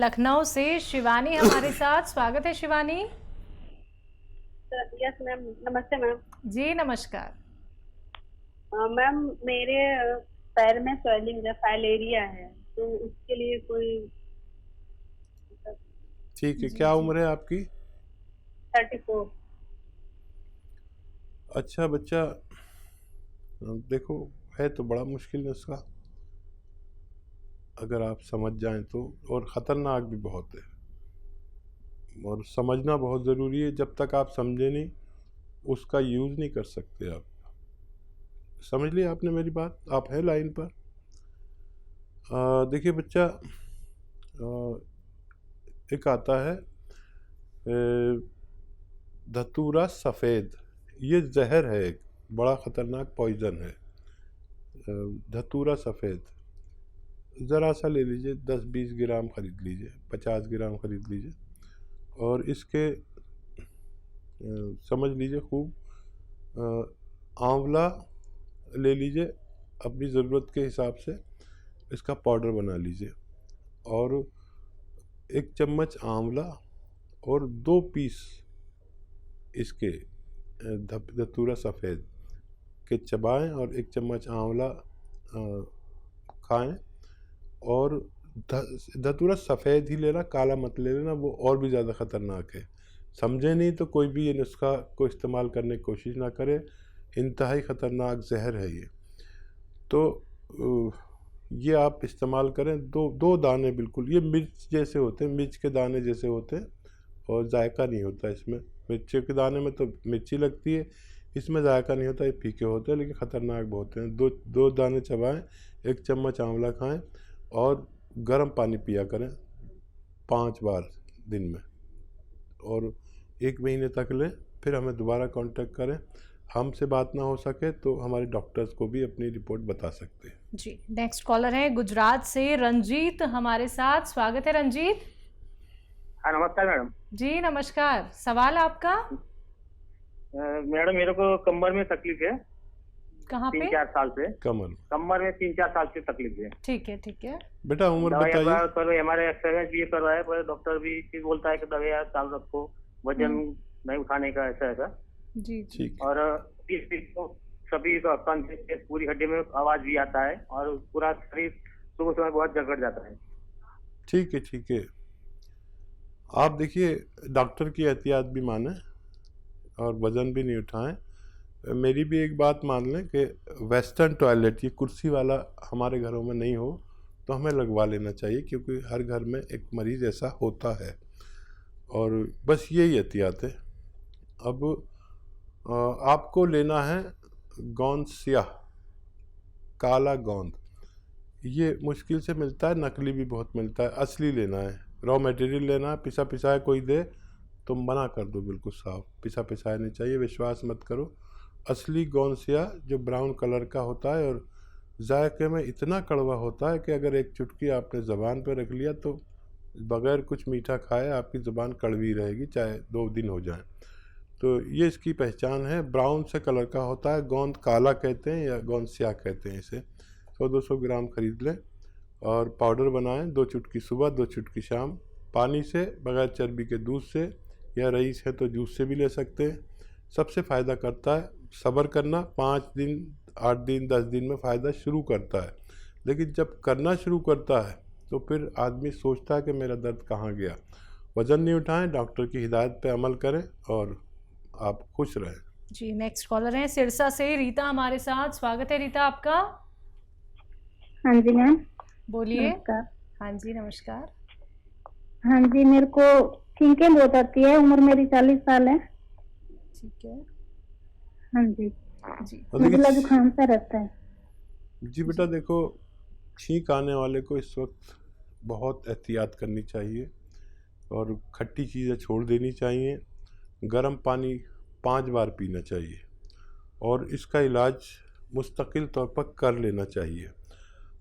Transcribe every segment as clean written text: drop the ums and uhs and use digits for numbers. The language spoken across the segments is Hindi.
लखनऊ से शिवानी हमारे साथ। स्वागत है शिवानी। यस मैम, नमस्ते मैम। जी नमस्कार। मैम मेरे पैर में स्वेलिंग है, फाइलेरिया है, तो उसके लिए कोई ठीक है। जी क्या जी। उम्र है आपकी? 34। अच्छा बच्चा, देखो है तो बड़ा मुश्किल नुस्खा अगर आप समझ जाएं तो, और ख़तरनाक भी बहुत है और समझना बहुत ज़रूरी है। जब तक आप समझे नहीं उसका यूज़ नहीं कर सकते आप। समझ लिया आपने मेरी बात? आप हैं लाइन पर? देखिए बच्चा, एक आता है धतूरा सफ़ेद। ये जहर है, एक बड़ा ख़तरनाक पॉइज़न है। धतूरा सफ़ेद ज़रा सा ले लीजिए, 10-20 ग्राम ख़रीद लीजिए, 50 ग्राम ख़रीद लीजिए और इसके समझ लीजिए खूब। आंवला ले लीजिए, अपनी ज़रूरत के हिसाब से इसका पाउडर बना लीजिए और 1 चम्मच आंवला और 2 पीस इसके धतूरा सफ़ेद के चबाएं और 1 चम्मच आंवला खाएं। और धतूरा सफ़ेद ही लेना, काला मत ले लेना, वो और भी ज़्यादा ख़तरनाक है। समझे नहीं तो कोई भी ये नुस्खा को इस्तेमाल करने की कोशिश ना करे, इंतहाई ख़तरनाक जहर है ये। तो ये आप इस्तेमाल करें। दो दाने बिल्कुल, ये मिर्च जैसे होते हैं, मिर्च के दाने जैसे होते हैं और जायका नहीं होता इसमें। मिर्ची के दाने में तो मिर्ची लगती है, इसमें जायका नहीं होता, ये फीके होते हैं लेकिन ख़तरनाक बहुत हैं। दो दाने चबाएं, 1 चम्मच आंवला खाएं और गर्म पानी पिया करें 5 बार दिन में, और 1 महीने तक लें। फिर हमें दोबारा कांटेक्ट करें। हमसे बात ना हो सके तो हमारे डॉक्टर्स को भी अपनी रिपोर्ट बता सकते हैं। जी नेक्स्ट कॉलर है गुजरात से रंजीत हमारे साथ। स्वागत है रंजीत। हाँ नमस्कार मैडम। जी नमस्कार, सवाल आपका? मैडम मेरे को कमर में तकलीफ है। कहाँ पे? 3-4 साल से कमर में 3-4 साल से तकलीफ है। ठीक है ठीक है। बेटा उम्र बताइए। पर हमारे एक्सरसाइज भी करवाया, पर डॉक्टर भी बोलता है कि दवाई चालू रखो, वजन नहीं उठाने का, ऐसा। जी ठीक। और सभी कंध से पूरी हड्डी में आवाज भी आता है और पूरा शरीर सुबह सुबह बहुत जगड़ जाता है। ठीक है ठीक है। आप देखिए, डॉक्टर की एहतियात भी माने और वज़न भी नहीं उठाएं। मेरी भी एक बात मान लें कि वेस्टर्न टॉयलेट, ये कुर्सी वाला हमारे घरों में नहीं हो तो हमें लगवा लेना चाहिए, क्योंकि हर घर में एक मरीज़ ऐसा होता है। और बस यही एहतियात है। अब आपको लेना है गोंद स्याह, काला गोंद। ये मुश्किल से मिलता है, नकली भी बहुत मिलता है। असली लेना है, रॉ मटेरियल लेना है। पिसा पिसाया कोई दे तो मना कर दो, बिल्कुल साफ। पिसा पिसाया नहीं चाहिए, विश्वास मत करो। असली गोंद स्याह जो ब्राउन कलर का होता है और जायके में इतना कड़वा होता है कि अगर 1 चुटकी आपने ज़बान पर रख लिया तो बग़ैर कुछ मीठा खाए आपकी ज़बान कड़वी रहेगी, चाहे 2 दिन हो जाएं। तो ये इसकी पहचान है। ब्राउन से कलर का होता है। गोंद काला कहते हैं या गोंद स्याह कहते हैं इसे। 100-200 ग्राम खरीद लें और पाउडर बनाएं। 2 चुटकी सुबह, 2 चुटकी शाम, पानी से, बगैर चर्बी के दूध से, या रईस है तो जूस से भी ले सकते हैं। सबसे फ़ायदा करता है। सब्र करना, 5 दिन, 8 दिन, 10 दिन में फ़ायदा शुरू करता है, लेकिन जब करना शुरू करता है तो फिर आदमी सोचता है कि मेरा दर्द कहाँ गया। वज़न नहीं उठाएं, डॉक्टर की हिदायत पे अमल करें और आप खुश रहें। जी नेक्स्ट कॉलर है सिरसा से रीता हमारे साथ। स्वागत है रीता आपका। हाँ जी मैम, बोलिए। नमस्कार। हाँ जी नमस्कार। हाँ जी, मेरे को छींकें बहुत आती है, उम्र मेरी 40 साल है। ठीक है हाँ जी, जी। मुझे जुकाम सा रहता है। जी बेटा देखो, छींक आने वाले को इस वक्त बहुत एहतियात करनी चाहिए और खट्टी चीज़ें छोड़ देनी चाहिए। गर्म पानी 5 बार पीना चाहिए और इसका इलाज मुस्तकिल तौर पर कर लेना चाहिए।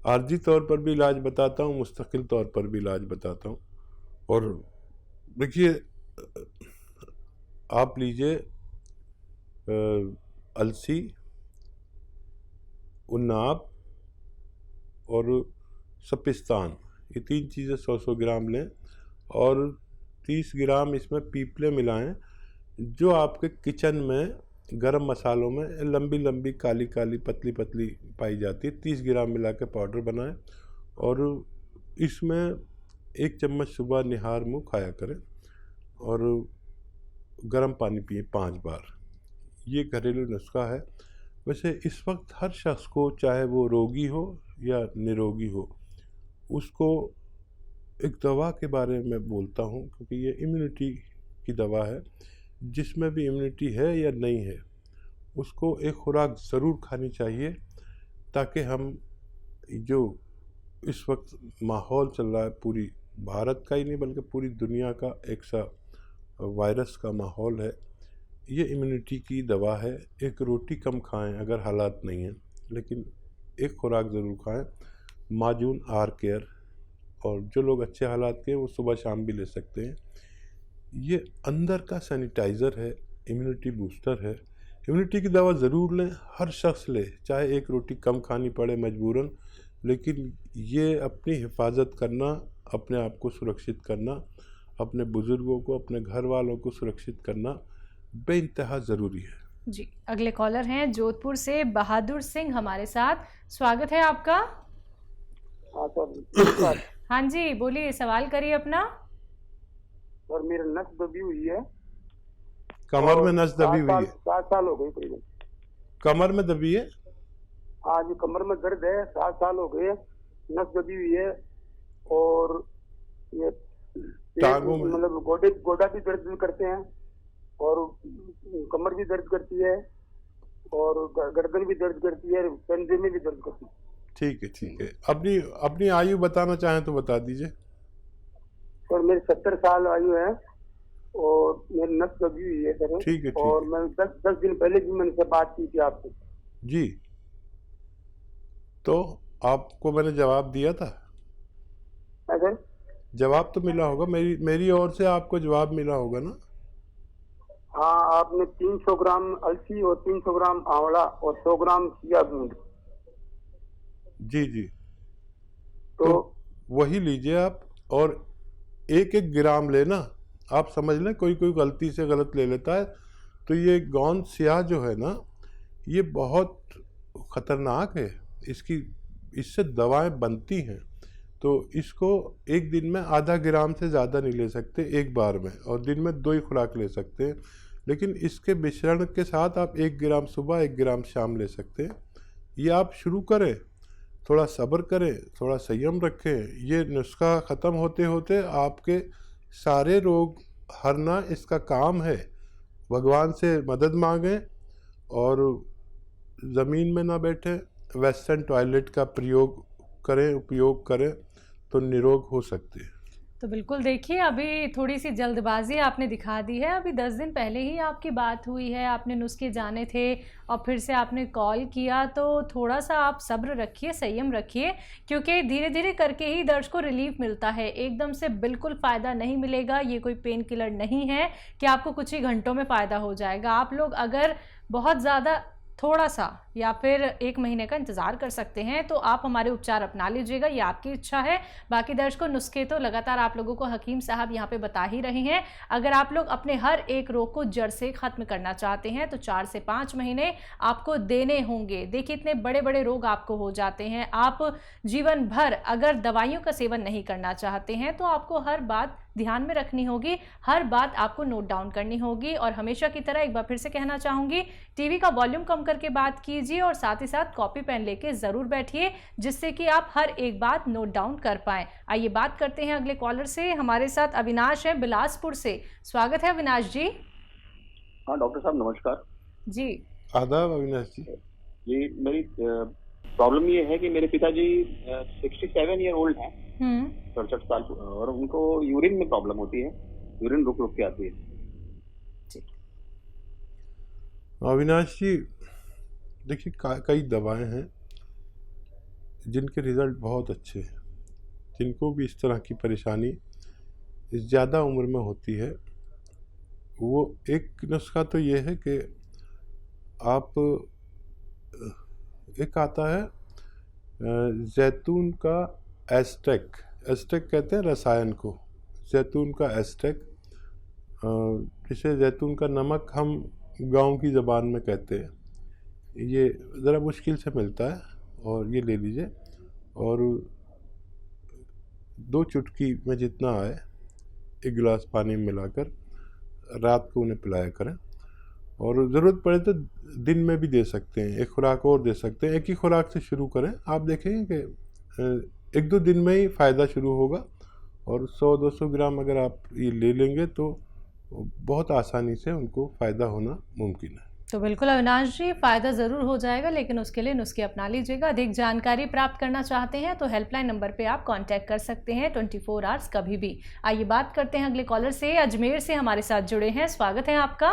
आर्जी तौर पर भी इलाज बताता हूँ, मुस्तकिल तौर पर भी इलाज बताता हूँ। और देखिए, आप लीजिए अलसी, उन्नाब और सपिस्तान, ये 3 चीज़ें 100-100 ग्राम लें और 30 ग्राम इसमें पीपले मिलाएं, जो आपके किचन में गरम मसालों में लंबी लंबी काली काली पतली पतली पाई जाती है। 30 ग्राम मिला के पाउडर बनाएं और इसमें 1 चम्मच सुबह निहार मुँह खाया करें और गर्म पानी पिए 5 बार। ये घरेलू नुस्खा है। वैसे इस वक्त हर शख्स को, चाहे वो रोगी हो या निरोगी हो, उसको एक दवा के बारे में बोलता हूँ, क्योंकि ये इम्यूनिटी की दवा है। जिसमें भी इम्यूनिटी है या नहीं है, उसको एक खुराक ज़रूर खानी चाहिए, ताकि हम जो इस वक्त माहौल चल रहा है, पूरी भारत का ही नहीं बल्कि पूरी दुनिया का एक सा वायरस का माहौल है, ये इम्यूनिटी की दवा है। एक रोटी कम खाएं अगर हालात नहीं हैं, लेकिन एक खुराक ज़रूर खाएं। माजून आर केयर, और जो लोग अच्छे हालात के हैं वो सुबह शाम भी ले सकते हैं। ये अंदर का सैनिटाइज़र है, इम्यूनिटी बूस्टर है। इम्यूनिटी की दवा ज़रूर लें, हर शख्स ले, चाहे एक रोटी कम खानी पड़े मजबूरन, लेकिन ये अपनी हिफाजत करना, अपने आप को सुरक्षित करना, अपने बुज़ुर्गों को, अपने घर वालों को सुरक्षित करना बेइंतहा ज़रूरी है। जी, अगले कॉलर हैं जोधपुर से बहादुर सिंह हमारे साथ। स्वागत है आपका। हाँ सर। हाँ जी, बोलिए, सवाल करिए अपना। सर मेरे नस दबी हुई है। कमर में नस दबी हुई है? 7 साल हो गए करीबन। कमर में दबी है? हाँ जी, कमर में दर्द है, 7 साल हो गए, नस दबी हुई है। और ये टांगों में, मतलब गोडा भी दर्द भी करते हैं, और कमर भी दर्द करती है, और गर्दन भी दर्द करती है, कंधे में भी दर्द करती है। ठीक है, ठीक है। अपनी आयु बताना चाहें तो बता दीजिए। सर मेरी 70 साल आयु है और मेरी नस दबी हुई है सर। ठीक है, और मैं 10 दिन पहले भी मैंने से बात की थी आपसे। जी, तो आपको मैंने जवाब दिया था। सर जवाब तो मिला होगा, मेरी ओर से आपको जवाब मिला होगा ना? हाँ, आपने 300 ग्राम अलसी और 300 ग्राम आंवला और 100 ग्राम चिया बीज। जी जी, तो वही लीजिए आप, और 1-1 ग्राम लेना। आप समझ लें, कोई गलती से गलत ले लेता है, तो ये गोंद स्याह जो है ना, ये बहुत ख़तरनाक है। इससे दवाएं बनती हैं, तो इसको एक दिन में आधा ग्राम से ज़्यादा नहीं ले सकते एक बार में, और दिन में 2 ही खुराक ले सकते हैं। लेकिन इसके मिश्रण के साथ आप 1 ग्राम सुबह 1 ग्राम शाम ले सकते हैं। ये आप शुरू करें, थोड़ा सब्र करें, थोड़ा संयम रखें। ये नुस्खा ख़त्म होते होते आपके सारे रोग हरना इसका काम है। भगवान से मदद मांगें और ज़मीन में ना बैठें, वेस्टर्न टॉयलेट का उपयोग करें, तो निरोग हो सकते हैं। तो बिल्कुल देखिए, अभी थोड़ी सी जल्दबाजी आपने दिखा दी है। अभी 10 दिन पहले ही आपकी बात हुई है, आपने नुस्खे जाने थे और फिर से आपने कॉल किया, तो थोड़ा सा आप सब्र रखिए, संयम रखिए, क्योंकि धीरे धीरे करके ही दर्द को रिलीफ मिलता है। एकदम से बिल्कुल फ़ायदा नहीं मिलेगा। ये कोई पेन किलर नहीं है कि आपको कुछ ही घंटों में फ़ायदा हो जाएगा। आप लोग अगर बहुत ज़्यादा थोड़ा सा या फिर 1 महीने का इंतज़ार कर सकते हैं, तो आप हमारे उपचार अपना लीजिएगा, ये आपकी इच्छा है। बाकी दर्शकों, नुस्खे तो लगातार आप लोगों को हकीम साहब यहाँ पे बता ही रहे हैं। अगर आप लोग अपने हर एक रोग को जड़ से ख़त्म करना चाहते हैं, तो 4 से 5 महीने आपको देने होंगे। देखिए, इतने बड़े बड़े रोग आपको हो जाते हैं। आप जीवन भर अगर दवाइयों का सेवन नहीं करना चाहते हैं, तो आपको हर बात ध्यान में रखनी होगी, हर बात आपको नोट डाउन करनी होगी। और हमेशा की तरह एक बार फिर से कहना चाहूँगी, टीवी का वॉल्यूम कम करके बात कीजिए और साथ ही साथ कॉपी पेन लेके ज़रूर बैठिए, जिससे कि आप हर एक बात नोट डाउन कर पाएँ। आइए बात करते हैं अगले कॉलर से। हमारे साथ अविनाश है बिलासपुर से। स्वागत है अविनाश जी। हाँ डॉक्टर साहब नमस्कार जी। आदाब अविनाश जी। जी, मेरी प्रॉब्लम ये है कि मेरे पिताजी 67 ईयर ओल्ड हैं, 67 साल, और उनको यूरिन में प्रॉब्लम होती है, यूरिन रुक रुक के आती है। अविनाश जी, देखिए, कई दवाएं हैं जिनके रिज़ल्ट बहुत अच्छे हैं। जिनको भी इस तरह की परेशानी ज़्यादा उम्र में होती है, वो एक नुस्खा तो ये है कि आप, एक आता है जैतून का एस्टेक, एस्टेक कहते हैं रसायन को, जैतून का एस्टेक, जिसे जैतून का नमक हम गांव की ज़बान में कहते हैं। ये ज़रा मुश्किल से मिलता है, और ये ले लीजिए, और 2 चुटकी में जितना आए 1 गिलास पानी में मिलाकर रात को उन्हें पिलाया करें। और ज़रूरत पड़े तो दिन में भी दे सकते हैं, 1 खुराक और दे सकते हैं। एक ही खुराक से शुरू करें, आप देखेंगे कि 1-2 दिन में ही फ़ायदा शुरू होगा। और 100-200 ग्राम अगर आप ये ले लेंगे तो बहुत आसानी से उनको फ़ायदा होना मुमकिन है। तो बिल्कुल अविनाश जी, फ़ायदा ज़रूर हो जाएगा, लेकिन उसके लिए नुस्खे अपना लीजिएगा। अधिक जानकारी प्राप्त करना चाहते हैं तो हेल्पलाइन नंबर पे आप कांटेक्ट कर सकते हैं 24 आवर्स कभी भी। आइए बात करते हैं अगले कॉलर से। अजमेर से हमारे साथ जुड़े हैं, स्वागत है आपका।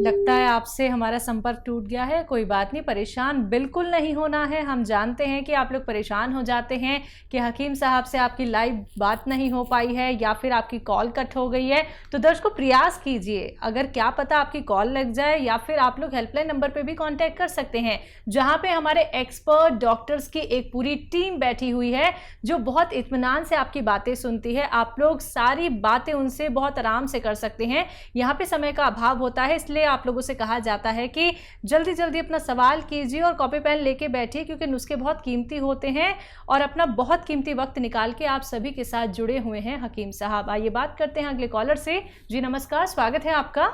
लगता है आपसे हमारा संपर्क टूट गया है। कोई बात नहीं, परेशान बिल्कुल नहीं होना है। हम जानते हैं कि आप लोग परेशान हो जाते हैं कि हकीम साहब से आपकी लाइव बात नहीं हो पाई है या फिर आपकी कॉल कट हो गई है। तो दर्शकों, प्रयास कीजिए, अगर क्या पता आपकी कॉल लग जाए, या फिर आप लोग हेल्पलाइन नंबर पे भी कांटेक्ट कर सकते हैं, जहां पे हमारे एक्सपर्ट डॉक्टर्स की एक पूरी टीम बैठी हुई है जो बहुत इत्मीनान से आपकी बातें सुनती है। आप लोग सारी बातें उनसे बहुत आराम से कर सकते हैं। यहाँ पे समय का अभाव होता है, इसलिए आप लोगों से कहा जाता है कि जल्दी जल्दी अपना सवाल कीजिए और कॉपी पेन लेके बैठिए, क्योंकि नुस्खे बहुत कीमती होते हैं और अपना बहुत कीमती वक्त निकाल के आप सभी के साथ जुड़े हुए हैं हकीम साहब। आइए बात करते हैं अगले कॉलर से। जी नमस्कार, स्वागत है आपका।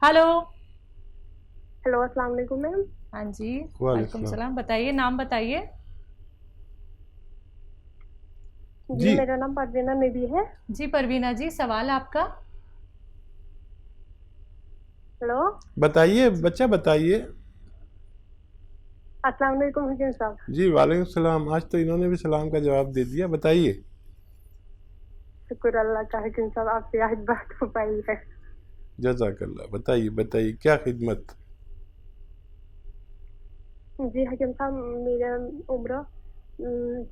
हेलो। हेलो, अस्सलाम वालेकुम मैम। हाँ जी, वालेकुम सलाम। बताइए, नाम बताइए। जी, मेरा नाम परवीना नबी है। जी परवीना जी, सवाल आपका। हेलो, बताइए बच्चा, बताइए। अस्सलाम वालेकुम हकीम साहब। जी वालेकुम सलाम। आज तो इन्होंने भी सलाम का जवाब दे दिया। बताइए। शुक्र अल्लाह का हकीम साहब, आपसे आज बात हो पाई है। जज़ाकल्लाह। बताइए बताइए, क्या खिदमत। जी हकीम साहब, मेरा उम्र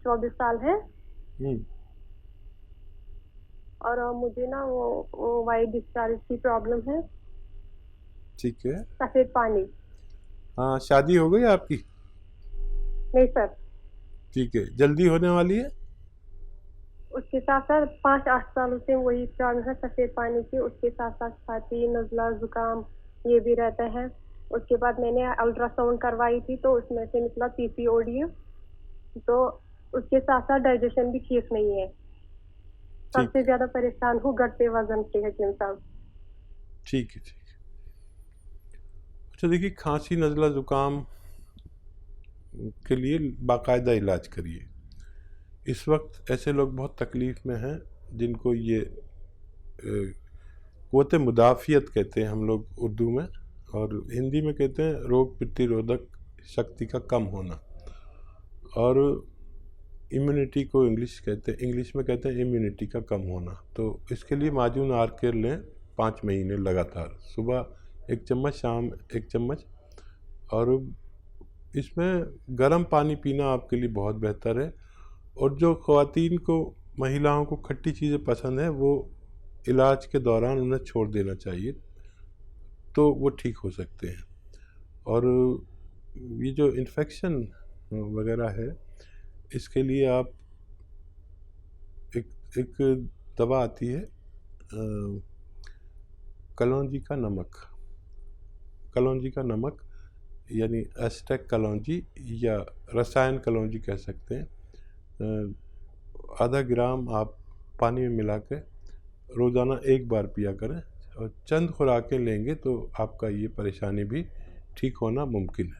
24 साल है और मुझे ना वो वाइट डिस्चार्ज की प्रॉब्लम है। ठीक है। सफेद पानी। हाँ, शादी हो गई आपकी? नहीं सर। ठीक है, जल्दी होने वाली है? उसके साथ साथ 5-8 सालों से वही प्रॉब्लम है सफेद पानी की। उसके साथ साथ छाती, नज़ला, जुकाम ये भी रहता है। उसके बाद मैंने अल्ट्रासाउंड करवाई थी तो उसमें से निकला पीसीओडी। तो उसके साथ साथ डाइजेशन भी ठीक नहीं है। सबसे ज्यादा परेशान हूँ घटते वजन से हकीम साहब। ठीक है, ठीक है। अच्छा देखिए, खांसी, नज़ला, ज़ुकाम के लिए बाकायदा इलाज करिए। इस वक्त ऐसे लोग बहुत तकलीफ़ में हैं जिनको ये क़ुव्वत मुदाफ़ियत कहते हैं हम लोग उर्दू में, और हिंदी में कहते हैं रोग प्रतिरोधक शक्ति का कम होना, और इम्यूनिटी को इंग्लिश में कहते हैं इम्यूनिटी का कम होना। तो इसके लिए माजून आर्केर लें 5 महीने लगातार, सुबह 1 चम्मच, शाम 1 चम्मच। और इसमें गर्म पानी पीना आपके लिए बहुत बेहतर है। और जो ख़वातीन को, महिलाओं को खट्टी चीज़ें पसंद हैं, वो इलाज के दौरान उन्हें छोड़ देना चाहिए, तो वो ठीक हो सकते हैं। और ये जो इन्फेक्शन वगैरह है, इसके लिए आप एक दवा आती है कलौंजी का नमक, यानी एस्टेक कलौंजी या रसायन कलौंजी कह सकते हैं। आधा ग्राम आप पानी में मिला के रोज़ाना 1 बार पिया करें, और चंद खुराकें लेंगे तो आपका ये परेशानी भी ठीक होना मुमकिन है।